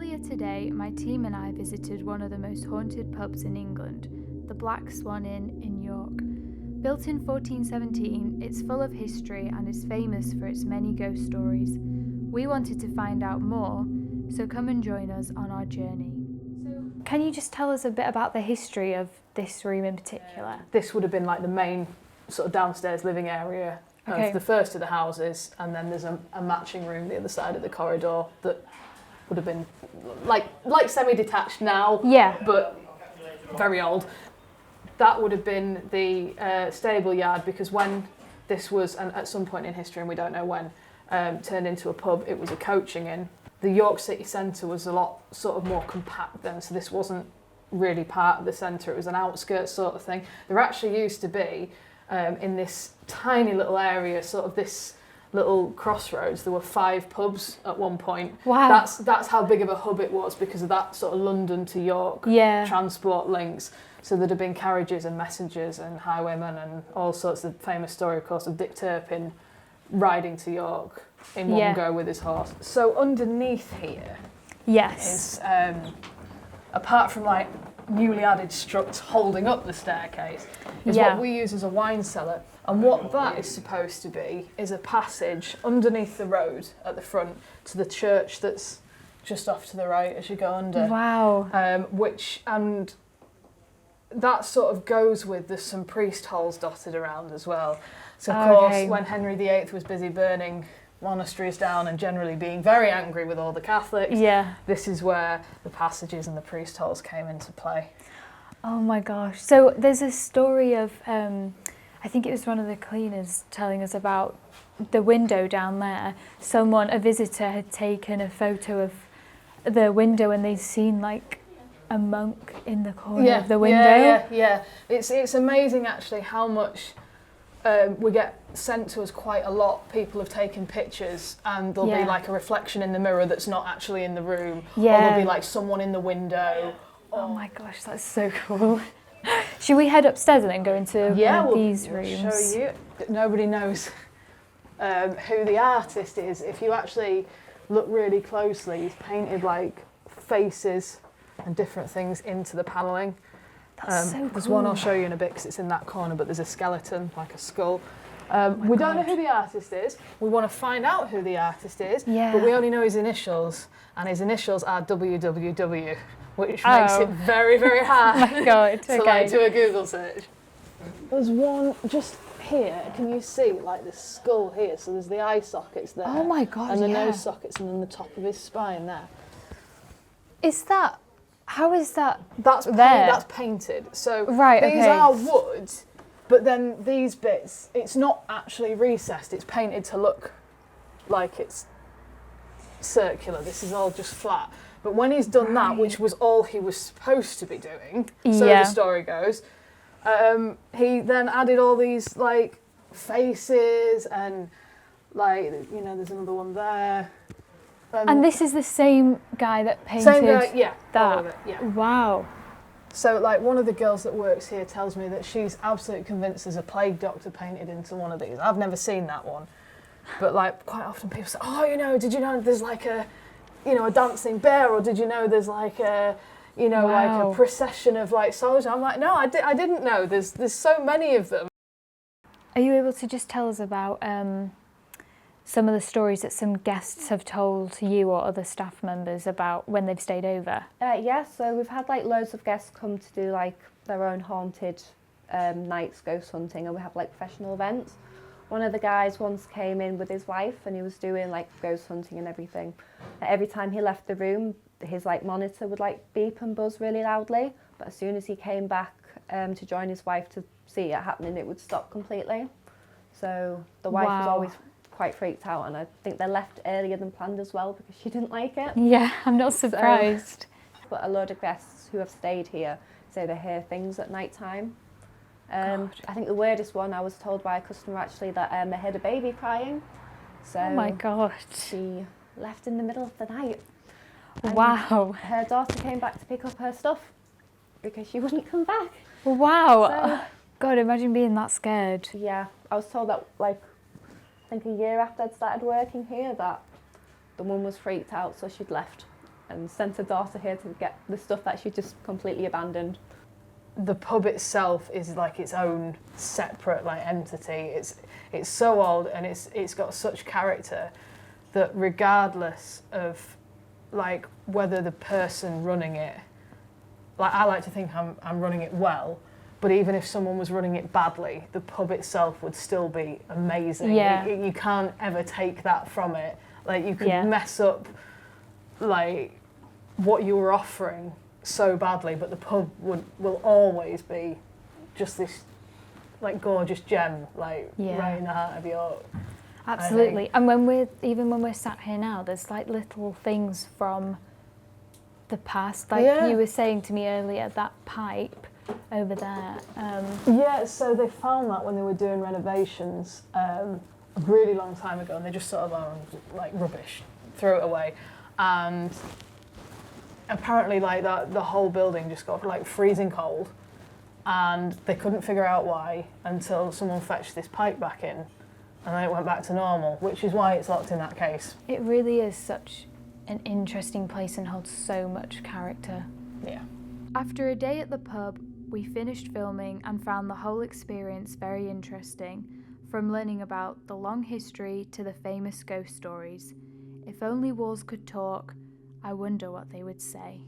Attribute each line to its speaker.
Speaker 1: Earlier today, my team and I visited one of the most haunted pubs in England, the Black Swan Inn in York. Built in 1417, it's full of history and is famous for its many ghost stories. We wanted to find out more, so come and join us on our journey. So, can you just tell us a bit about the history of this room in particular?
Speaker 2: This would have been like the main sort of downstairs living area of the first of the houses, and then there's a matching room the other side of the corridor that would have been like semi-detached now, but very old. That would have been the stable yard, because when this was, and at some point in history, and we don't know when, turned into a pub, it was a coaching inn. The York city centre was a lot sort of more compact then, so this wasn't really part of the centre, it was an outskirts sort of thing. There actually used to be, in this tiny little area, sort of this little crossroads, there were 5 pubs at one point.
Speaker 1: Wow.
Speaker 2: That's how big of a hub it was, because of that sort of London to York transport links. So there'd have been carriages and messengers and highwaymen and all sorts of famous story, of course, of Dick Turpin riding to York in one go with his horse. So underneath here is, apart from like newly added struts holding up the staircase, is what we use as a wine cellar. And what that is supposed to be is a passage underneath the road at the front to the church that's just off to the right as you go under.
Speaker 1: Wow.
Speaker 2: And that sort of goes with, there's some priest holes dotted around as well. So of course, when Henry VIII was busy burning monasteries down and generally being very angry with all the Catholics, this is where the passages and the priest holes came into play.
Speaker 1: Oh my gosh. So there's a story of, I think it was one of the cleaners telling us about the window down there. A visitor had taken a photo of the window and they'd seen like a monk in the corner of the window.
Speaker 2: Yeah. It's amazing actually how much we get sent to us quite a lot. People have taken pictures and there'll be like a reflection in the mirror that's not actually in the room. Or there'll be like someone in the window.
Speaker 1: Oh my gosh, that's so cool. Should we head upstairs and then go into these rooms?
Speaker 2: We'll show you. Nobody knows who the artist is. If you actually look really closely, he's painted like faces and different things into the panelling.
Speaker 1: That's so cool.
Speaker 2: There's one I'll show you in a bit because it's in that corner, but there's a skeleton, like a skull. We don't know who the artist is. We want to find out who the artist is, but we only know his initials, and his initials are WWW, which makes it very, very hard to like, do a Google search. There's one just here. Can you see like the skull here? So there's the eye sockets there.
Speaker 1: Oh my God,
Speaker 2: and the nose sockets, and then the top of his spine there.
Speaker 1: How is that?
Speaker 2: That's painted. So these are wood, but then these bits, it's not actually recessed. It's painted to look like it's circular. This is all just flat. But when he's done that, which was all he was supposed to be doing, so the story goes, he then added all these like faces and like, you know, there's another one there.
Speaker 1: And this is the same guy that painted that?
Speaker 2: All of it, yeah.
Speaker 1: Wow.
Speaker 2: So like one of the girls that works here tells me that she's absolutely convinced there's a plague doctor painted into one of these. I've never seen that one. But like quite often people say, oh, you know, did you know there's like a dancing bear, or did you know there's like a, like a procession of like soldiers? I'm like, no, I didn't know. There's so many of them.
Speaker 1: Are you able to just tell us about some of the stories that some guests have told you or other staff members about when they've stayed over?
Speaker 3: So we've had like loads of guests come to do like their own haunted nights ghost hunting, and we have like professional events. One of the guys once came in with his wife and he was doing like ghost hunting and everything. Every time he left the room, his like monitor would like beep and buzz really loudly, but as soon as he came back to join his wife to see it happening, it would stop completely. So the wife was always quite freaked out, and I think they left earlier than planned as well because she didn't like it.
Speaker 1: Yeah, I'm not surprised.
Speaker 3: But a load of guests who have stayed here say they hear things at night time. I think the weirdest one, I was told by a customer actually that they heard a baby crying. So
Speaker 1: oh my God.
Speaker 3: She left in the middle of the night.
Speaker 1: Wow.
Speaker 3: Her daughter came back to pick up her stuff because she wouldn't come back.
Speaker 1: Wow. So, God, imagine being that scared.
Speaker 3: Yeah, I was told that like I think a year after I'd started working here that the mum was freaked out, so she'd left. and sent her daughter here to get the stuff that she just completely abandoned.
Speaker 2: The pub itself is like its own separate like entity. It's so old and it's got such character that regardless of like whether the person running it, like I like to think I'm running it well, but even if someone was running it badly, the pub itself would still be amazing.
Speaker 1: Yeah.
Speaker 2: You can't ever take that from it. Like you could mess up like what you were offering so badly, but the pub will always be just this like gorgeous gem, like right in the heart of York.
Speaker 1: Absolutely. And when we're sat here now, there's like little things from the past, like you were saying to me earlier, that pipe over there.
Speaker 2: So they found that when they were doing renovations a really long time ago, and they just sort of like rubbish, threw it away, and apparently like that the whole building just got like freezing cold, and they couldn't figure out why until someone fetched this pipe back in, and then it went back to normal, which is why it's locked in that case.
Speaker 1: It really is such an interesting place and holds so much character.
Speaker 2: Yeah.
Speaker 1: After a day at the pub, we finished filming and found the whole experience very interesting, from learning about the long history to the famous ghost stories. If only walls could talk, I wonder what they would say.